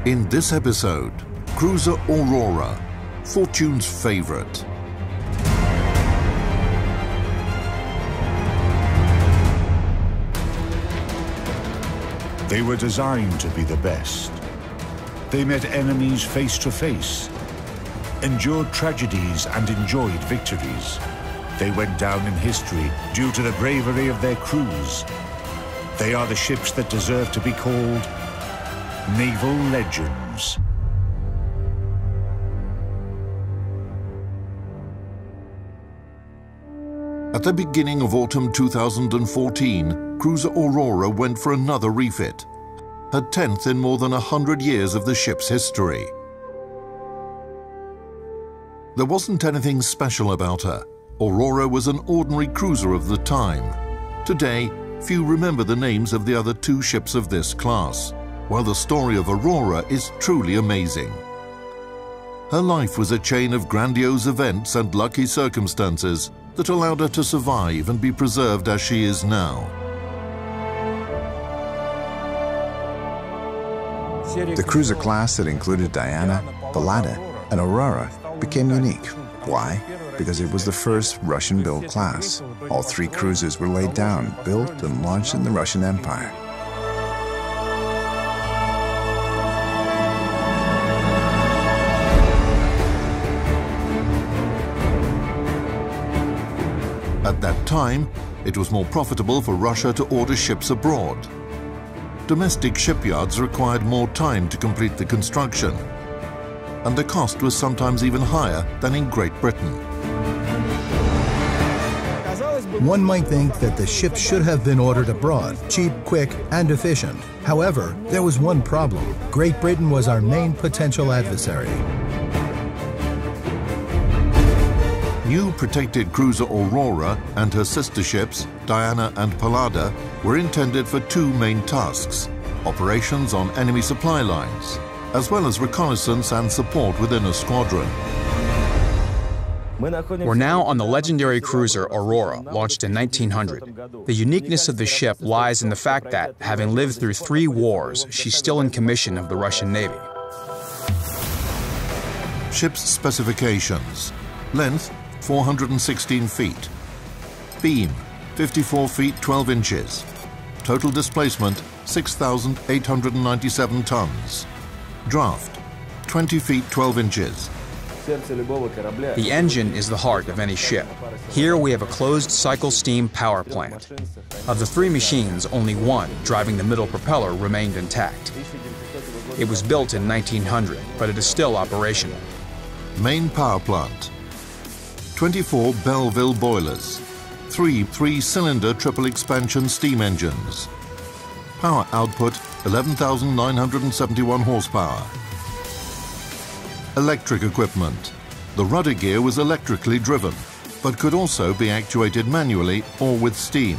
In this episode, cruiser Aurora, Fortune's favorite. They were designed to be the best. They met enemies face to face, endured tragedies and enjoyed victories. They went down in history due to the bravery of their crews. They are the ships that deserve to be called naval legends. At the beginning of autumn 2014, cruiser Aurora went for another refit, her 10th in more than 100 years of the ship's history. There wasn't anything special about her. Aurora was an ordinary cruiser of the time. Today, few remember the names of the other two ships of this class, while the story of Aurora is truly amazing. Her life was a chain of grandiose events and lucky circumstances that allowed her to survive and be preserved as she is now. The cruiser class that included Diana, Pallada, and Aurora became unique. Why? Because it was the first Russian-built class. All three cruisers were laid down, built, and launched in the Russian Empire. At that time, it was more profitable for Russia to order ships abroad. Domestic shipyards required more time to complete the construction, and the cost was sometimes even higher than in Great Britain. One might think that the ship should have been ordered abroad, cheap, quick, and efficient. However, there was one problem. Great Britain was our main potential adversary. New protected cruiser Aurora and her sister ships, Diana and Pallada, were intended for two main tasks: operations on enemy supply lines, as well as reconnaissance and support within a squadron. We're now on the legendary cruiser Aurora, launched in 1900. The uniqueness of the ship lies in the fact that, having lived through 3 wars, she's still in commission of the Russian Navy. Ship's specifications: length 416 feet, beam 54 feet 12 inches, total displacement 6,897 tons, draft 20 feet 12 inches. The engine is the heart of any ship. Here we have a closed-cycle steam power plant. Of the 3 machines, only one, driving the middle propeller, remained intact. It was built in 1900, but it is still operational. Main power plant: 24 Belleville boilers, 3 3-cylinder triple expansion steam engines. Power output 11,971 horsepower. Electric equipment: the rudder gear was electrically driven, but could also be actuated manually or with steam.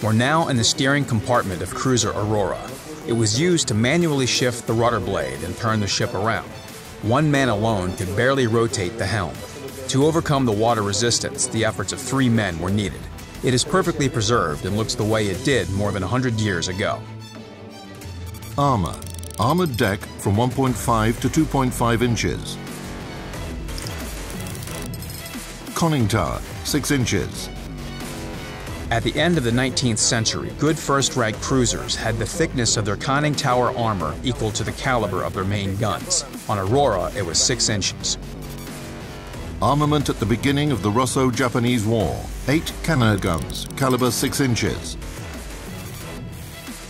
We're now in the steering compartment of cruiser Aurora. It was used to manually shift the rudder blade and turn the ship around. One man alone could barely rotate the helm. To overcome the water resistance, the efforts of 3 men were needed. It is perfectly preserved and looks the way it did more than 100 years ago. Armor: armored deck from 1.5 to 2.5 inches. Conning tower 6 inches. At the end of the 19th century, good first-rank cruisers had the thickness of their conning tower armor equal to the caliber of their main guns. On Aurora, it was 6 inches. Armament at the beginning of the Russo-Japanese War: 8 cannon guns, caliber 6 inches.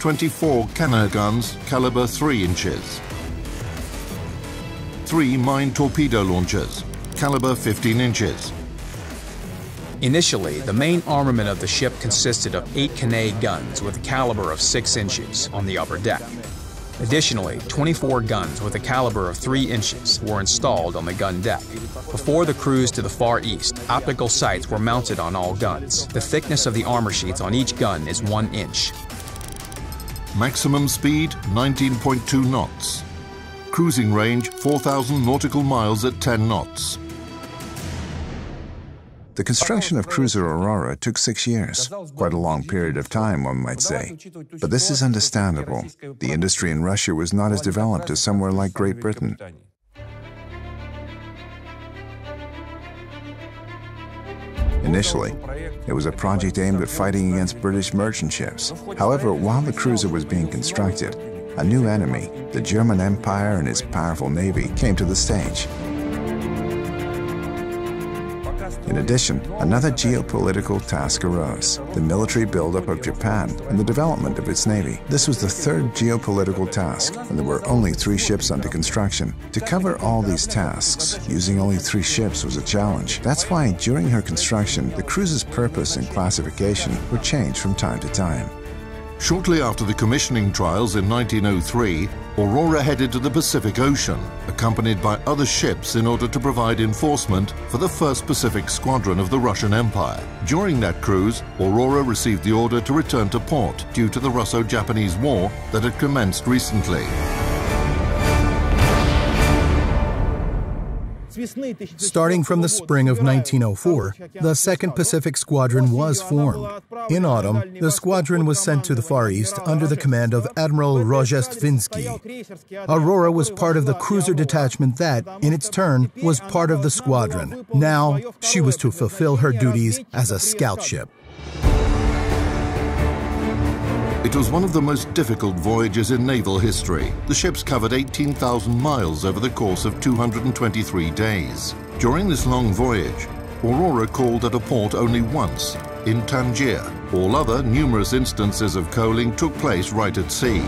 24 cannon guns, caliber 3 inches. 3 mine torpedo launchers, caliber 15 inches. Initially, the main armament of the ship consisted of 8 Cannet guns with a caliber of 6 inches on the upper deck. Additionally, 24 guns with a caliber of 3 inches were installed on the gun deck. Before the cruise to the Far East, optical sights were mounted on all guns. The thickness of the armor sheets on each gun is 1 inch. Maximum speed 19.2 knots. Cruising range 4,000 nautical miles at 10 knots. The construction of cruiser Aurora took 6 years, quite a long period of time, one might say. But this is understandable. The industry in Russia was not as developed as somewhere like Great Britain. Initially, it was a project aimed at fighting against British merchant ships. However, while the cruiser was being constructed, a new enemy, the German Empire and its powerful navy, came to the stage. In addition, another geopolitical task arose, the military buildup of Japan and the development of its navy. This was the third geopolitical task, and there were only 3 ships under construction. To cover all these tasks, using only 3 ships was a challenge. That's why, during her construction, the cruiser's purpose and classification were changed from time to time. Shortly after the commissioning trials in 1903, Aurora headed to the Pacific Ocean, accompanied by other ships in order to provide enforcement for the 1st Pacific Squadron of the Russian Empire. During that cruise, Aurora received the order to return to port due to the Russo-Japanese War that had commenced recently. Starting from the spring of 1904, the 2nd Pacific Squadron was formed. In autumn, the squadron was sent to the Far East under the command of Admiral Russo-Japanese. Aurora was part of the cruiser detachment that, in its turn, was part of the squadron. Now, she was to fulfill her duties as a scout ship. It was one of the most difficult voyages in naval history. The ships covered 18,000 miles over the course of 223 days. During this long voyage, Aurora called at a port only once, in Tangier. All other numerous instances of coaling took place right at sea.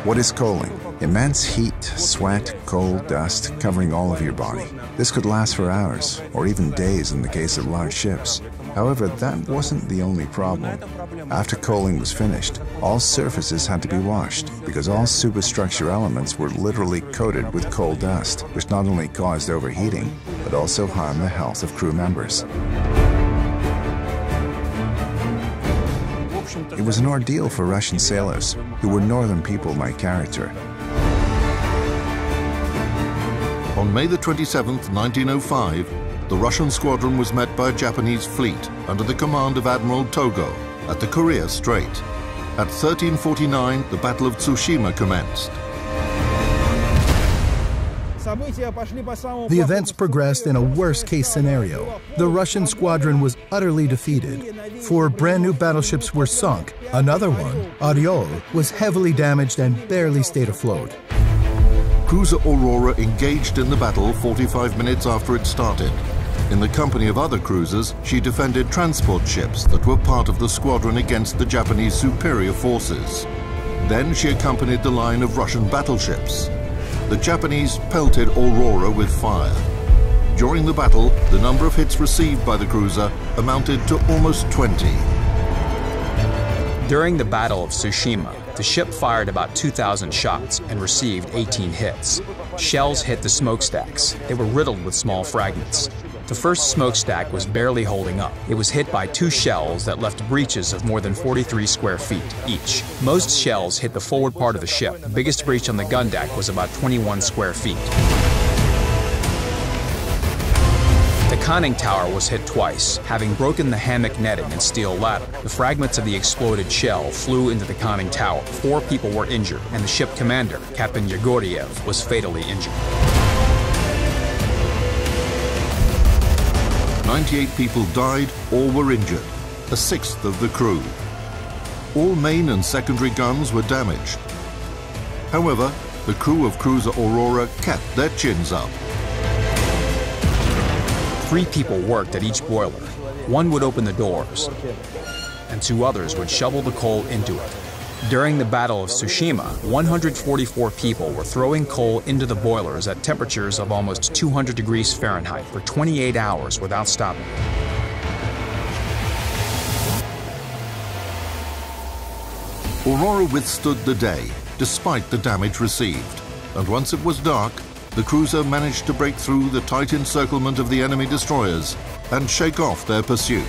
What is coaling? Immense heat, sweat, cold, dust covering all of your body. This could last for hours, or even days in the case of large ships. However, that wasn't the only problem. After coaling was finished, all surfaces had to be washed, because all superstructure elements were literally coated with coal dust, which not only caused overheating, but also harmed the health of crew members. It was an ordeal for Russian sailors, who were northern people by character. On May the 27th, 1905, the Russian squadron was met by a Japanese fleet under the command of Admiral Togo at the Korea Strait. At 1349, the Battle of Tsushima commenced. The events progressed in a worst-case scenario. The Russian squadron was utterly defeated. 4 brand-new battleships were sunk. Another one, Aurora, was heavily damaged and barely stayed afloat. Cruiser Aurora engaged in the battle 45 minutes after it started. In the company of other cruisers, she defended transport ships that were part of the squadron against the Japanese superior forces. Then she accompanied the line of Russian battleships. The Japanese pelted Aurora with fire. During the battle, the number of hits received by the cruiser amounted to almost 20. During the Battle of Tsushima, the ship fired about 2,000 shots and received 18 hits. Shells hit the smokestacks. They were riddled with small fragments. The first smokestack was barely holding up. It was hit by 2 shells that left breaches of more than 43 square feet each. Most shells hit the forward part of the ship. The biggest breach on the gun deck was about 21 square feet. The conning tower was hit twice, having broken the hammock netting and steel ladder. The fragments of the exploded shell flew into the conning tower. 4 people were injured, and the ship commander, Captain Yegoriev, was fatally injured. 98 people died or were injured, a sixth of the crew. All main and secondary guns were damaged. However, the crew of cruiser Aurora kept their chins up. 3 people worked at each boiler. 1 would open the doors, and 2 others would shovel the coal into it. During the Battle of Tsushima, 144 people were throwing coal into the boilers at temperatures of almost 200 degrees Fahrenheit for 28 hours without stopping. Aurora withstood the day, despite the damage received, and once it was dark, the cruiser managed to break through the tight encirclement of the enemy destroyers and shake off their pursuit.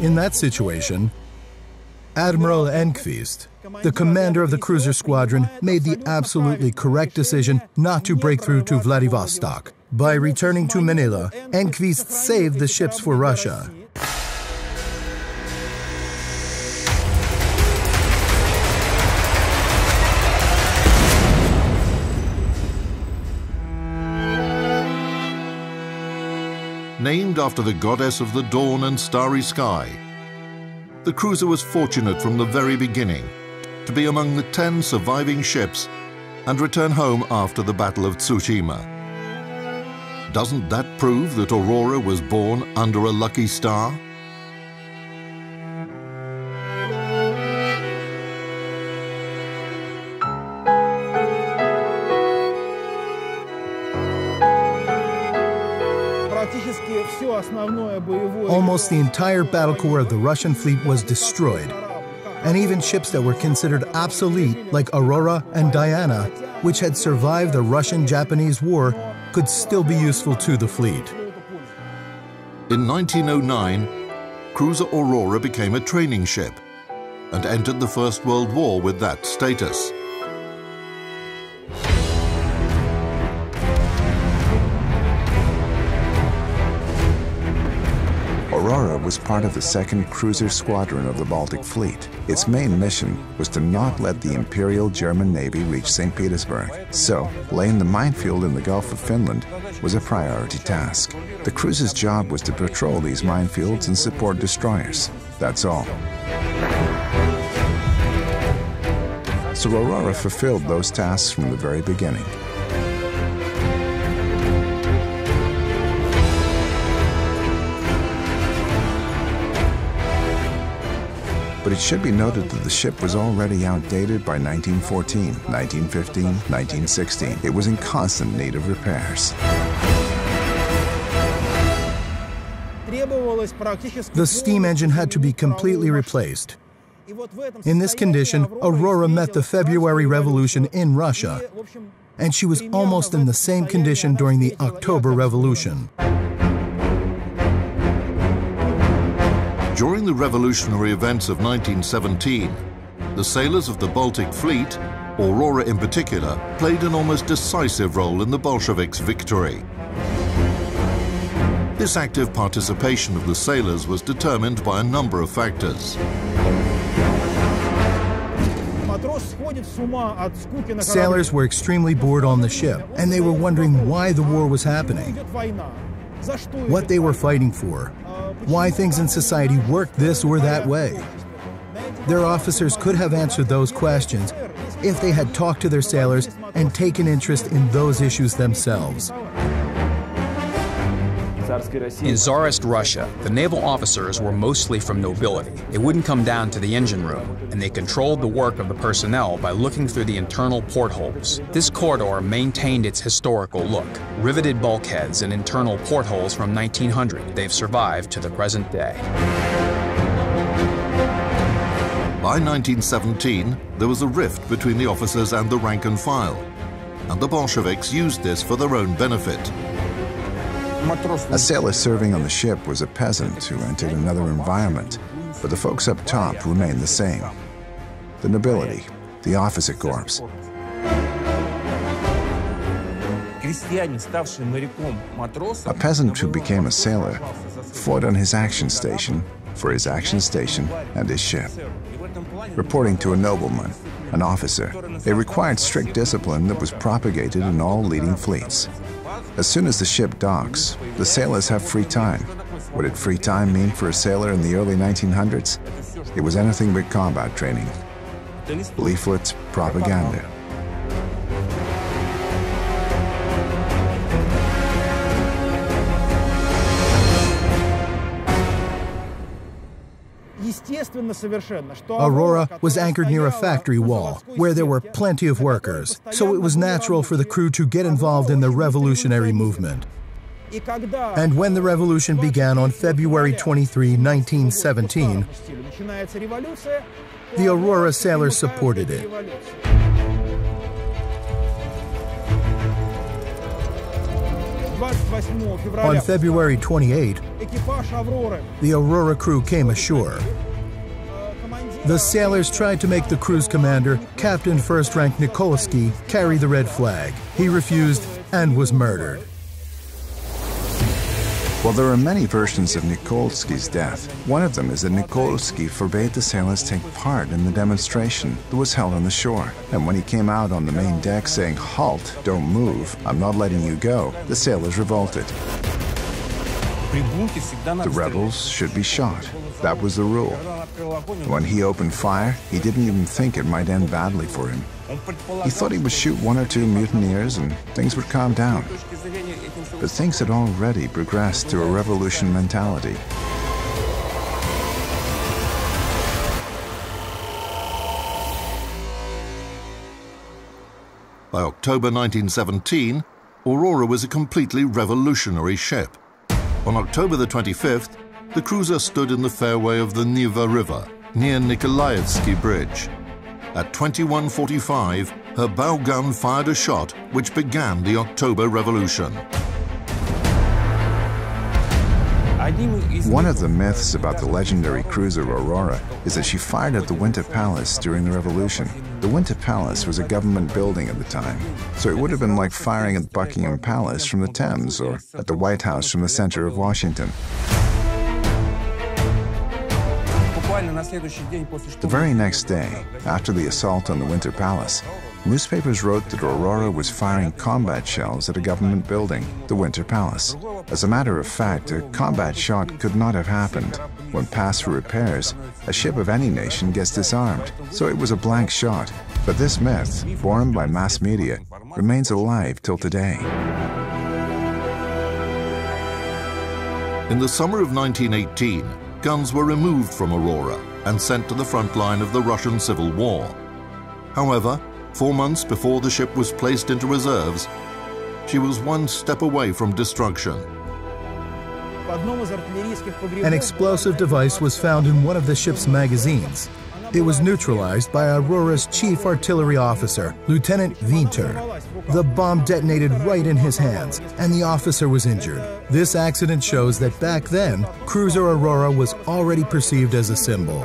In that situation, Admiral Enquist, the commander of the cruiser squadron, made the absolutely correct decision not to break through to Vladivostok. By returning to Manila, Enquist saved the ships for Russia. Named after the goddess of the dawn and starry sky, the cruiser was fortunate from the very beginning to be among the 10 surviving ships and return home after the Battle of Tsushima. Doesn't that prove that Aurora was born under a lucky star? Almost the entire battle core of the Russian fleet was destroyed, and even ships that were considered obsolete, like Aurora and Diana, which had survived the Russo-Japanese War, could still be useful to the fleet. In 1909, cruiser Aurora became a training ship and entered the First World War with that status. Aurora was part of the 2nd Cruiser Squadron of the Baltic Fleet. Its main mission was to not let the Imperial German Navy reach St. Petersburg, so laying the minefield in the Gulf of Finland was a priority task. The cruiser's job was to patrol these minefields and support destroyers. That's all. So Aurora fulfilled those tasks from the very beginning. But it should be noted that the ship was already outdated by 1914, 1915, 1916. It was in constant need of repairs. The steam engine had to be completely replaced. In this condition, Aurora met the February Revolution in Russia, and she was almost in the same condition during the October Revolution. During the revolutionary events of 1917, the sailors of the Baltic Fleet, Aurora in particular, played an almost decisive role in the Bolsheviks' victory. This active participation of the sailors was determined by a number of factors. Sailors were extremely bored on the ship, and they were wondering why the war was happening, what they were fighting for, why things in society worked this or that way. Their officers could have answered those questions if they had talked to their sailors and taken interest in those issues themselves. In Tsarist Russia, the naval officers were mostly from nobility. They wouldn't come down to the engine room, and they controlled the work of the personnel by looking through the internal portholes. This corridor maintained its historical look. Riveted bulkheads and internal portholes from 1900, they've survived to the present day. By 1917, there was a rift between the officers and the rank and file, and the Bolsheviks used this for their own benefit. A sailor serving on the ship was a peasant who entered another environment, but the folks up top remained the same. The nobility, the officer corps. A peasant who became a sailor fought on his action station, for his action station and his ship. Reporting to a nobleman, an officer, they required strict discipline that was propagated in all leading fleets. As soon as the ship docks, the sailors have free time. What did free time mean for a sailor in the early 1900s? It was anything but combat training. Leaflets, propaganda. Aurora was anchored near a factory wall, where there were plenty of workers, so it was natural for the crew to get involved in the revolutionary movement. And when the revolution began on February 23, 1917, the Aurora sailors supported it. On February 28, the Aurora crew came ashore. The sailors tried to make the cruise commander, Captain First Rank Nikolsky, carry the red flag. He refused and was murdered. While there are many versions of Nikolsky's death, one of them is that Nikolsky forbade the sailors take part in the demonstration that was held on the shore. And when he came out on the main deck saying, "Halt, don't move, I'm not letting you go," the sailors revolted. The rebels should be shot. That was the rule. When he opened fire, he didn't even think it might end badly for him. He thought he would shoot one or two mutineers and things would calm down. But things had already progressed to a revolution mentality. By October 1917, Aurora was a completely revolutionary ship. On October the 25th, the cruiser stood in the fairway of the Neva River, near Nikolaevsky Bridge. At 21:45, her bow gun fired a shot which began the October Revolution. One of the myths about the legendary cruiser Aurora is that she fired at the Winter Palace during the Revolution. The Winter Palace was a government building at the time, so it would have been like firing at Buckingham Palace from the Thames or at the White House from the center of Washington. The very next day, after the assault on the Winter Palace, newspapers wrote that Aurora was firing combat shells at a government building, the Winter Palace. As a matter of fact, a combat shot could not have happened. When passed for repairs, a ship of any nation gets disarmed, so it was a blank shot. But this myth, born by mass media, remains alive till today. In the summer of 1918, guns were removed from Aurora and sent to the front line of the Russian Civil War. However, 4 months before the ship was placed into reserves, she was one step away from destruction. An explosive device was found in one of the ship's magazines. It was neutralized by Aurora's chief artillery officer, Lieutenant Winter. The bomb detonated right in his hands, and the officer was injured. This accident shows that back then, cruiser Aurora was already perceived as a symbol.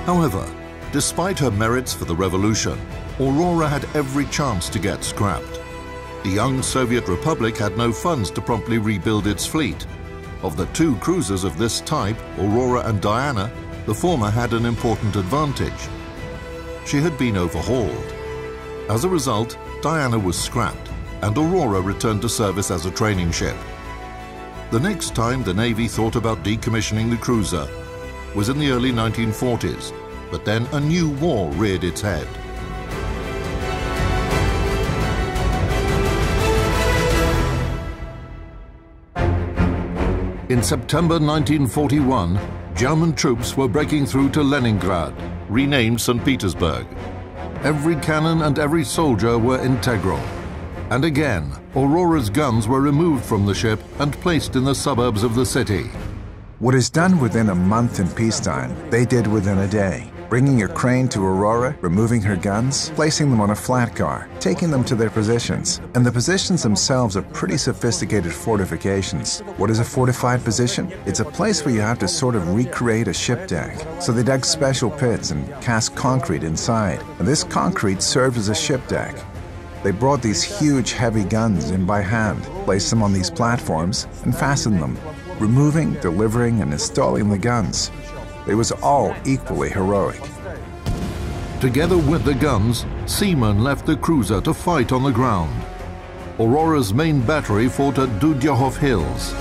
However, despite her merits for the revolution, Aurora had every chance to get scrapped. The young Soviet Republic had no funds to promptly rebuild its fleet. Of the two cruisers of this type, Aurora and Diana, the former had an important advantage. She had been overhauled. As a result, Diana was scrapped, and Aurora returned to service as a training ship. The next time the Navy thought about decommissioning the cruiser was in the early 1940s, but then a new war reared its head. In September 1941, German troops were breaking through to Leningrad, renamed St. Petersburg. Every cannon and every soldier were integral. And again, Aurora's guns were removed from the ship and placed in the suburbs of the city. What is done within a month in peacetime, they did within a day. Bringing a crane to Aurora, removing her guns, placing them on a flat car, taking them to their positions. And the positions themselves are pretty sophisticated fortifications. What is a fortified position? It's a place where you have to sort of recreate a ship deck. So they dug special pits and cast concrete inside. And this concrete served as a ship deck. They brought these huge, heavy guns in by hand, placed them on these platforms, and fastened them, removing, delivering, and installing the guns. It was all equally heroic. Together with the guns, seamen left the cruiser to fight on the ground. Aurora's main battery fought at Dudyahov Hills.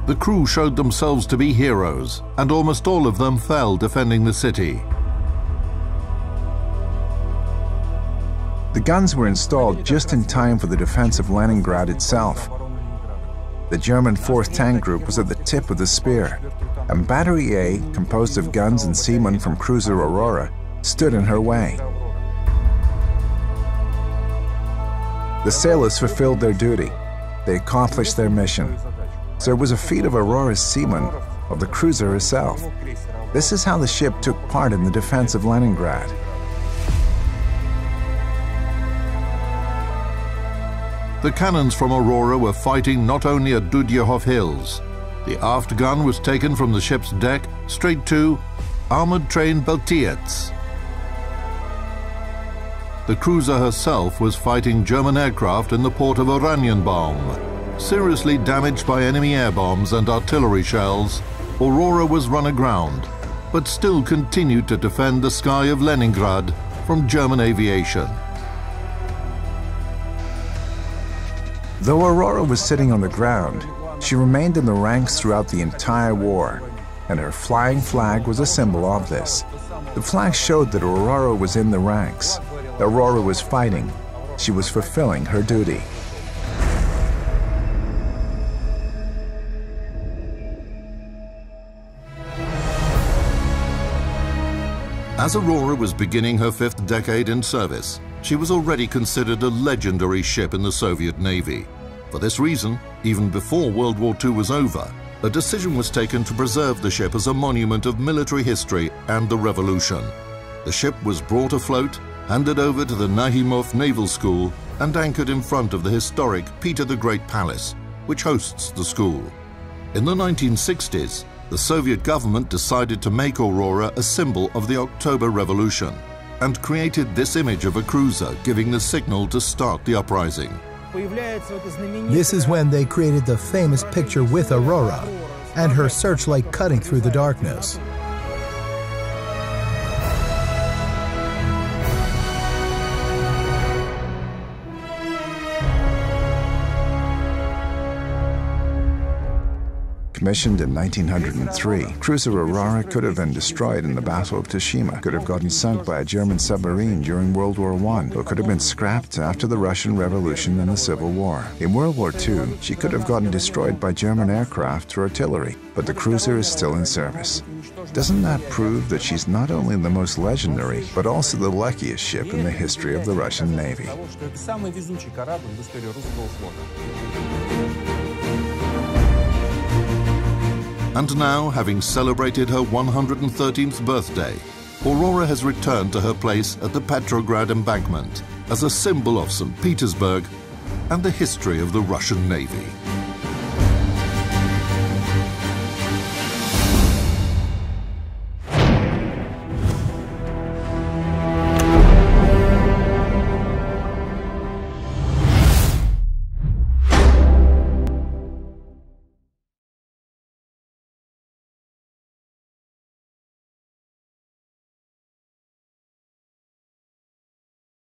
The crew showed themselves to be heroes, and almost all of them fell defending the city. The guns were installed just in time for the defense of Leningrad itself. The German 4th Tank Group was at the tip of the spear, and Battery A, composed of guns and seamen from cruiser Aurora, stood in her way. The sailors fulfilled their duty. They accomplished their mission. So it was a feat of Aurora's seamen, of the cruiser herself. This is how the ship took part in the defense of Leningrad. The cannons from Aurora were fighting not only at Dudyehov Hills. The aft gun was taken from the ship's deck straight to armored train Beltiets. The cruiser herself was fighting German aircraft in the port of Oranienbaum. Seriously damaged by enemy air bombs and artillery shells, Aurora was run aground, but still continued to defend the sky of Leningrad from German aviation. Though Aurora was sitting on the ground, she remained in the ranks throughout the entire war, and her flying flag was a symbol of this. The flag showed that Aurora was in the ranks. Aurora was fighting. She was fulfilling her duty. As Aurora was beginning her 5th decade in service, she was already considered a legendary ship in the Soviet Navy. For this reason, even before World War II was over, a decision was taken to preserve the ship as a monument of military history and the revolution. The ship was brought afloat, handed over to the Nahimov Naval School, and anchored in front of the historic Peter the Great Palace, which hosts the school. In the 1960s, the Soviet government decided to make Aurora a symbol of the October Revolution and created this image of a cruiser giving the signal to start the uprising. This is when they created the famous picture with Aurora and her searchlight cutting through the darkness. Commissioned in 1903, cruiser Aurora could have been destroyed in the Battle of Tsushima, could have gotten sunk by a German submarine during World War I, or could have been scrapped after the Russian Revolution and the Civil War. In World War II, she could have gotten destroyed by German aircraft or artillery, but the cruiser is still in service. Doesn't that prove that she's not only the most legendary, but also the luckiest ship in the history of the Russian Navy? And now, having celebrated her 113th birthday, Aurora has returned to her place at the Petrograd embankment as a symbol of St. Petersburg and the history of the Russian Navy.